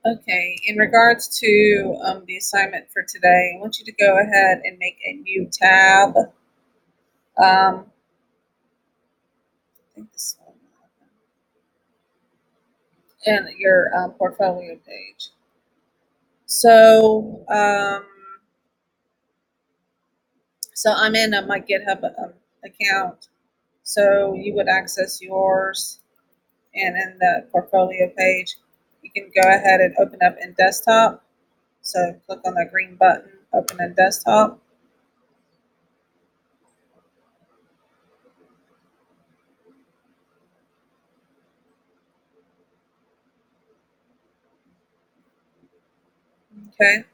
Okay, in regards to the assignment for today, I want you to go ahead and make a new tab. I think this one, and your portfolio page. So, so I'm in my GitHub account. So you would access yours, and in the portfolio page, you can go ahead and open up in desktop. So click on that green button, open in desktop. Okay.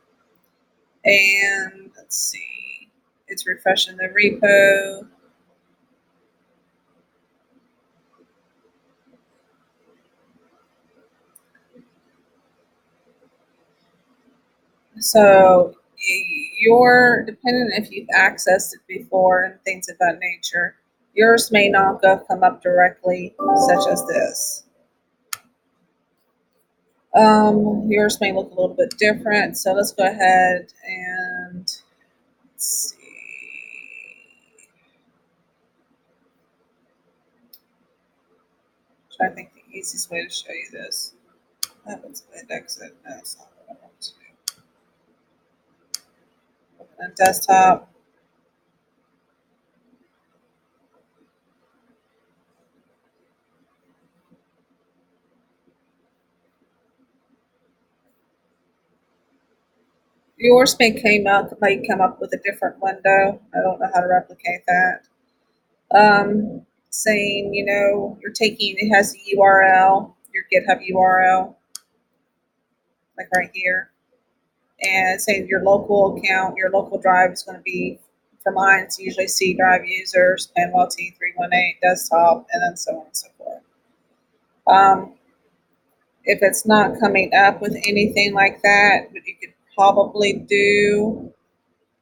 And let's see, it's refreshing the repo. So your, depending if you've accessed it before and things of that nature, yours may not come up directly, such as this. Yours may look a little bit different. So let's go ahead and let's see. Try to think the easiest way to show you this. Let's index it. No, that's not what I want to do. Open a desktop. Yours might come up with a different window. I don't know how to replicate that. Saying, you're taking, it has a URL, your GitHub URL, like right here, and saying your local account, your local drive is going to be, for mine, it's usually C drive users, Panwell T318 desktop, and then so on and so forth. If it's not coming up with anything like that, what you could probably do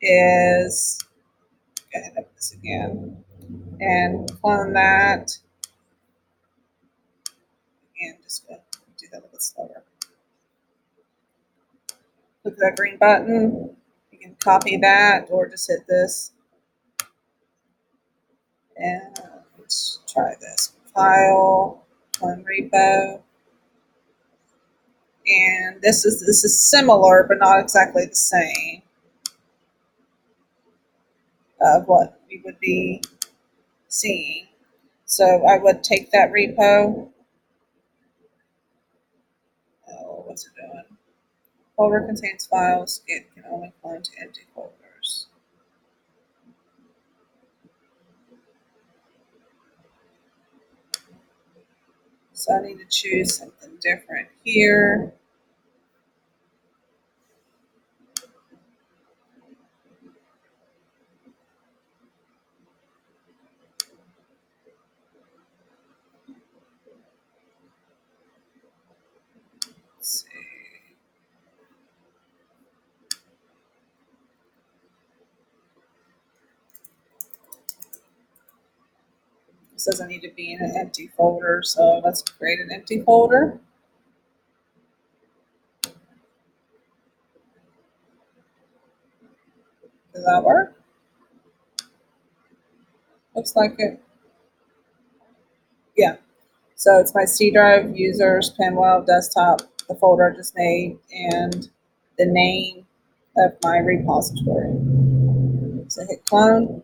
is go ahead and open this again and clone that, and just do that a little bit slower. Click that green button. You can copy that or just hit this. And let's try this. File, clone repo. And this is similar, but not exactly the same of what we would be seeing. So I would take that repo. Oh, what's it doing? Folder contains files. It can only clone to empty folders. So I need to choose something different here. Let's see. This doesn't need to be in an empty folder, so let's create an empty folder. Does that work? Looks like it. Yeah. So it's my C drive, users, Panwell, desktop, the folder I just made, and the name of my repository. So hit clone.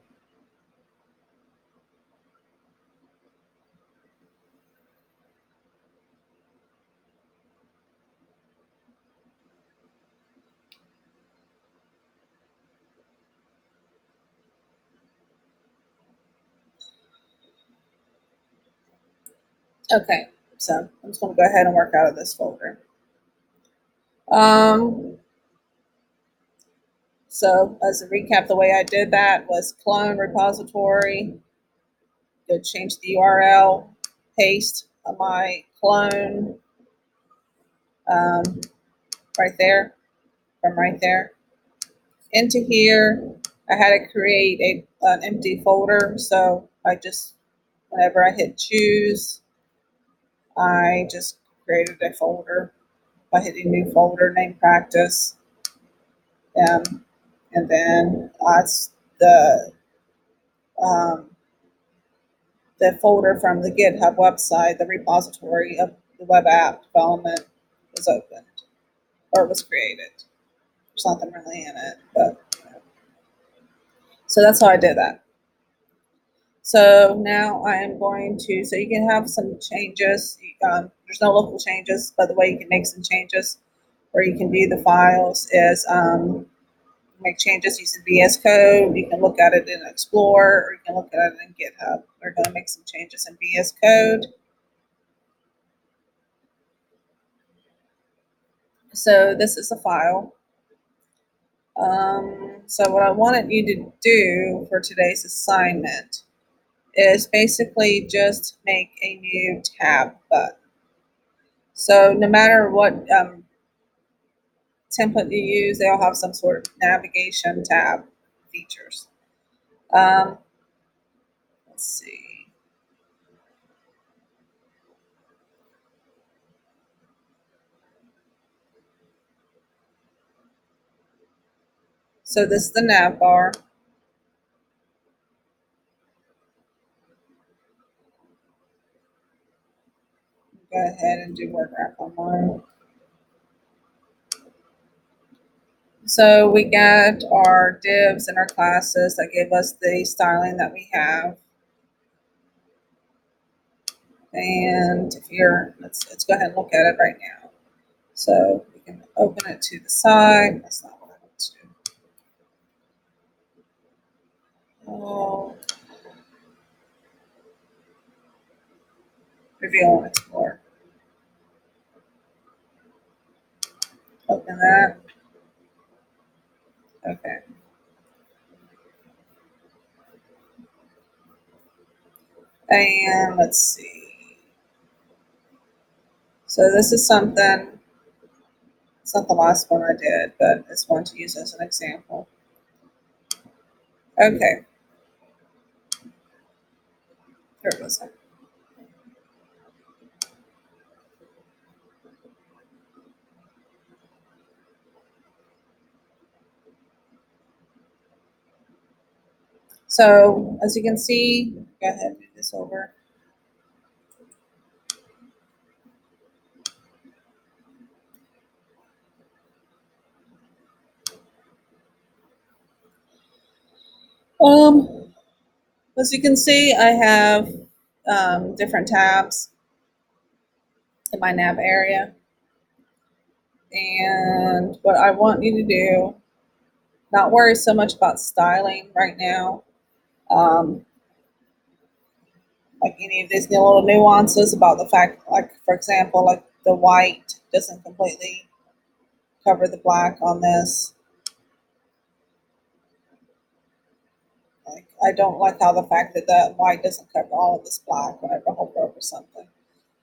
Okay, so I'm just going to go ahead and work out of this folder. So as a recap, the way I did that was clone repository, go change the URL, paste my clone right there, from right there into here. I had to create an empty folder, so I just, whenever I hit choose, I just created a folder by hitting new folder, name practice, and then it's um, the folder from the GitHub website, the repository of the web app development was opened or was created. There's nothing really in it, but so that's how I did that. So now I am going to, so you can have some changes. There's no local changes, but the way you can make some changes or you can view the files is make changes using VS Code. You can look at it in Explorer or you can look at it in GitHub. We're going to make some changes in VS Code. So this is a file. So what I wanted you to do for today's assignment is basically just make a new tab button. So no matter what template you use, they all have some sort of navigation tab features. Let's see. So this is the nav bar. Go ahead and do WordWrap online. So we got our divs and our classes that give us the styling that we have. And if you're, let's go ahead and look at it right now. So we can open it to the side. That's not what I want to do. Oh, reveal and explore. Open that. Okay. And let's see. So this is something, it's not the last one I did, but it's one to use as an example. Okay. Here it was. So as you can see, go ahead and move this over. As you can see, I have different tabs in my nav area. And what I want you to do, not worry so much about styling right now. Like any of these little nuances about the fact, like for example, like the white doesn't completely cover the black on this. Like I don't like how the fact that the white doesn't cover all of this black whenever I hover over something.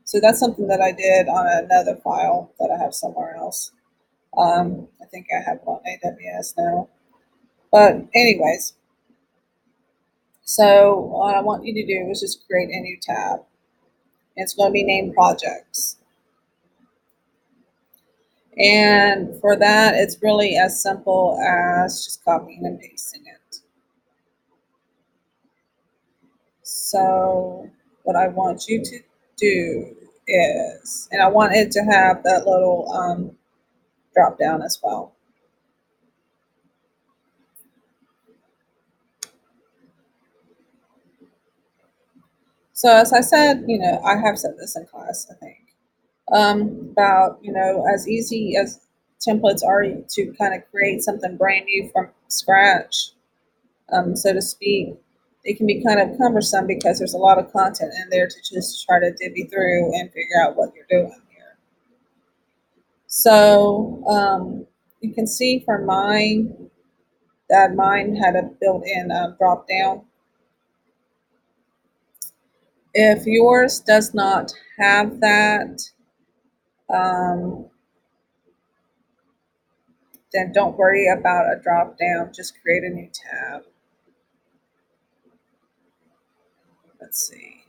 So that's something that I did on another file that I have somewhere else. I think I have it on AWS now. But anyways, so what I want you to do is just create a new tab. It's going to be named projects. And for that, it's really as simple as just copying and pasting it. So what I want you to do is, and I want it to have that little drop down as well. So as I said, I have said this in class, I think, about, as easy as templates are to kind of create something brand new from scratch, so to speak, it can be kind of cumbersome because there's a lot of content in there to just try to divvy through and figure out what you're doing here. So you can see from mine that mine had a built-in drop down. If yours does not have that, then don't worry about a drop down, just create a new tab. Let's see.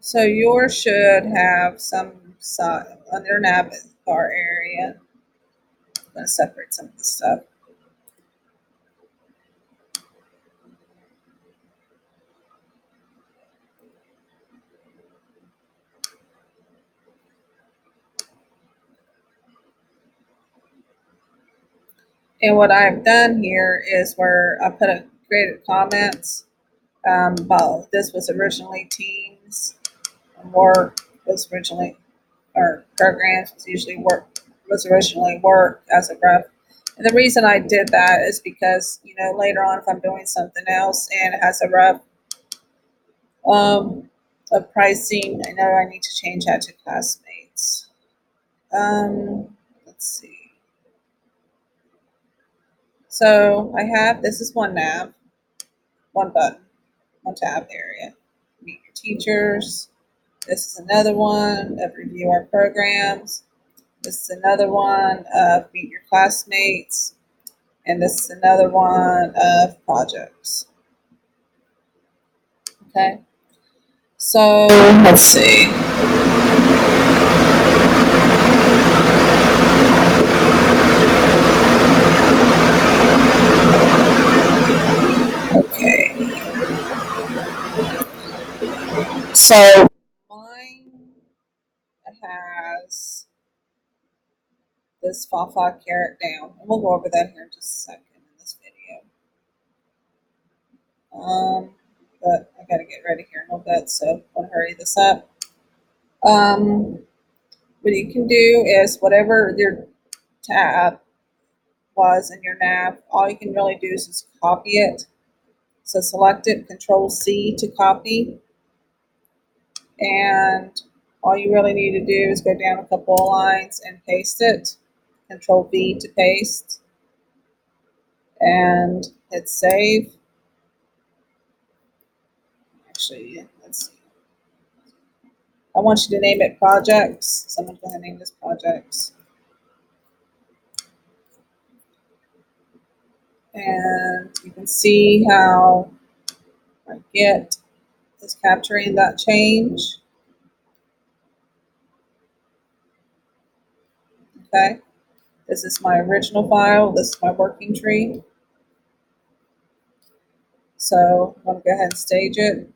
So yours should have some side on their nav bar area. I'm going to separate some of the stuff. And what I've done here is where I created comments. About this was originally teams, work was originally, or programs was usually work, was originally work as a rep. And the reason I did that is because, later on if I'm doing something else and it has a rep of pricing, I know I need to change that to classmates. Let's see. So I have, this is one nav, one button, one tab area. Meet your teachers. This is another one of review our programs. This is another one of meet your classmates. And this is another one of projects. Okay. So let's see. Okay. So mine has this Fafa carrot down. And we'll go over that here in just a second in this video. But I gotta get ready here in a little bit, so I'll hurry this up. What you can do is whatever your tab was in your nav, all you can really do is just copy it. So select it, Control C to copy, and all you really need to do is go down a couple of lines and paste it. Control V to paste, and hit save. Actually, let's see. I want you to name it projects. So I'm going to name this projects. And you can see how my Git is capturing that change. Okay. This is my original file. This is my working tree. So I'm going to go ahead and stage it.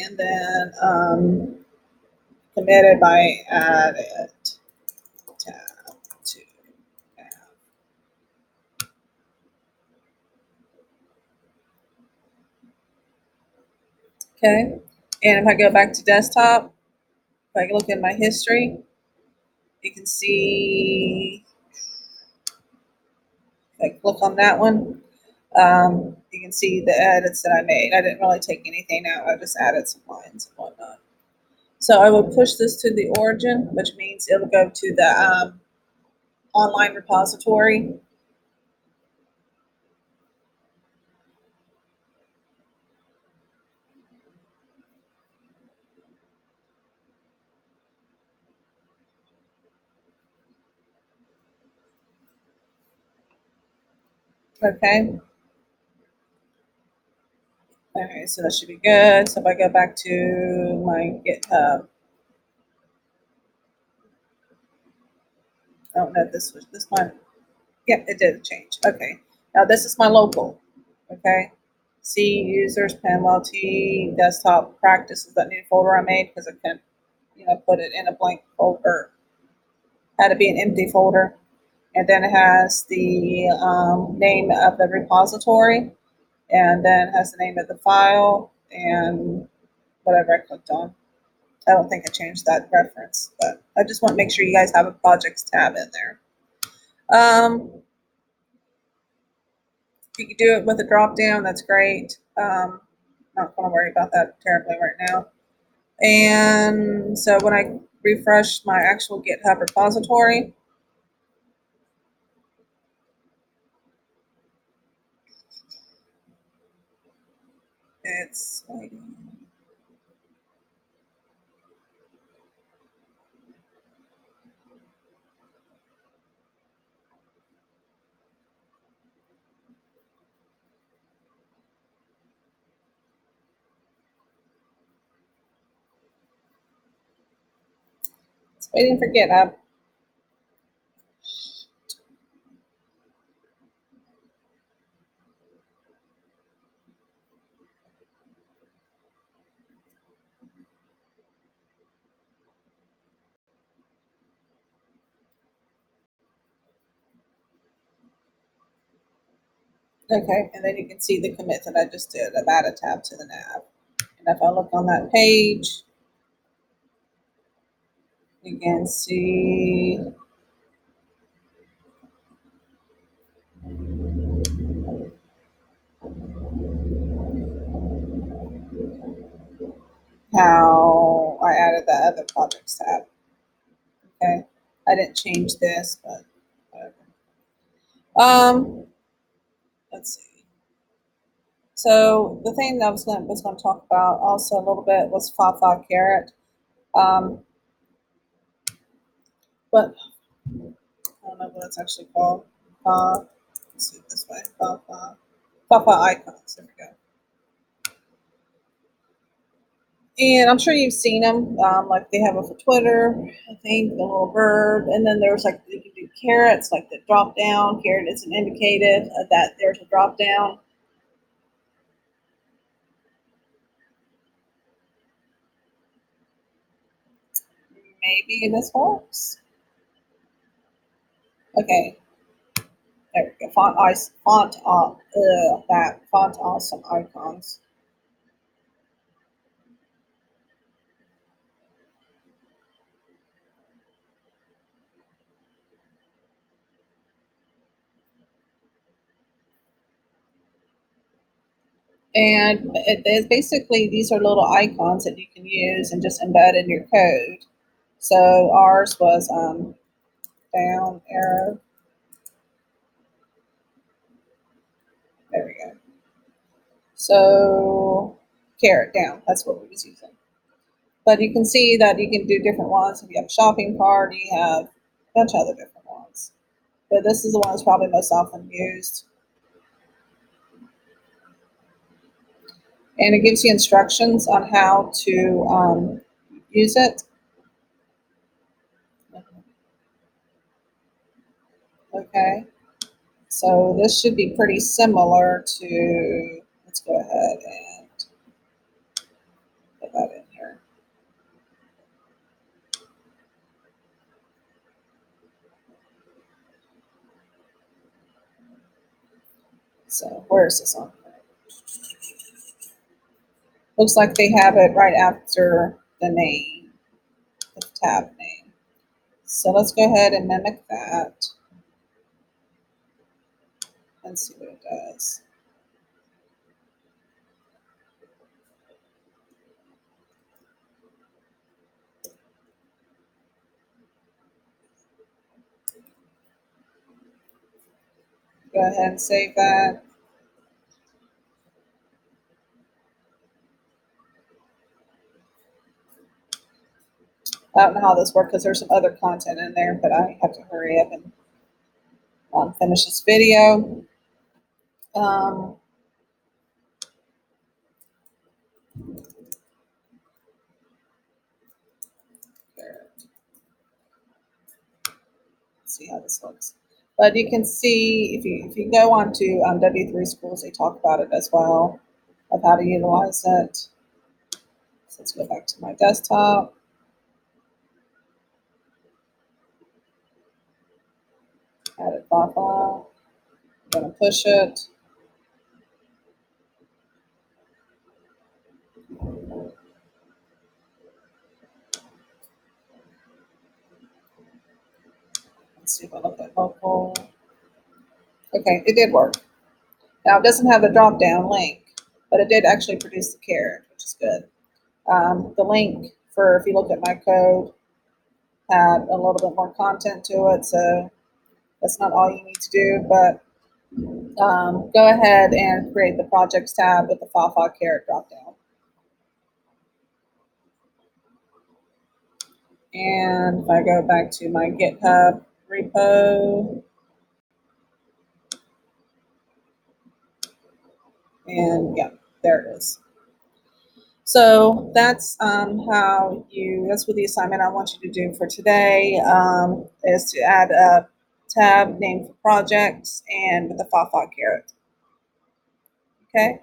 And then committed by added tab to tab. Okay. And if I go back to desktop, if I look at my history, you can see, if I click on that one, you can see the edits that I made. I didn't really take anything out. I just added some lines and whatnot. So I will push this to the origin, which means it'll go to the online repository. Okay. Okay, so that should be good. So if I go back to my GitHub, I don't know if this was this one. Yep, it did change. Okay. Now this is my local. Okay. See users, Panwell T, desktop practice is that new folder I made because I couldn't, put it in a blank folder. Had to be an empty folder. And then it has the name of the repository, and then it has the name of the file and whatever I clicked on. I don't think I changed that reference, but I just want to make sure you guys have a projects tab in there. You can do it with a drop down, that's great. Not going to worry about that terribly right now. And so when I refresh my actual GitHub repository, it's Waiting for GitHub. Okay, and then you can see the commit that I just did. I've added a tab to the nav. And if I look on that page, you can see how I added the other projects tab. Okay, I didn't change this, but whatever. Let's see. So the thing that I was going to talk about also a little bit was Fafa Carrot. But I don't know what it's actually called. Let's see it this way. Fafa icons. There we go. And I'm sure you've seen them. Like they have it for Twitter, I think, the little bird. And then there's like, you can do carrots, like the drop down. Carrot is an indicative that there's a drop down. Maybe this works. Okay. There we go. That font awesome icons. And it is basically, these are little icons that you can use and just embed in your code. So ours was down arrow. There we go. So carrot down, that's what we was using. But you can see that you can do different ones. If you have a shopping cart, you have a bunch of other different ones. But this is the one that's probably most often used. And it gives you instructions on how to use it. Okay, so this should be pretty similar to, let's go ahead and put that in here. So where is this on? Looks like they have it right after the name, the tab name. So let's go ahead and mimic that and see what it does. Go ahead and save that. I don't know how this works because there's some other content in there, but I have to hurry up and finish this video. Let's see how this looks. But you can see if you go on to W3 Schools, they talk about it as well, of how to utilize it. So let's go back to my desktop. Add it Fafa. I'm going to push it. Let's see if I look at local. Okay, it did work. Now it doesn't have a drop down link, but it did actually produce the carrot, which is good. The link for, if you look at my code, had a little bit more content to it, so that's not all you need to do, but go ahead and create the projects tab with the Fafa carrot dropdown. And if I go back to my GitHub repo, and yeah, there it is. So that's what the assignment I want you to do for today, is to add a tab named for projects and with the FAFA carrot. Okay?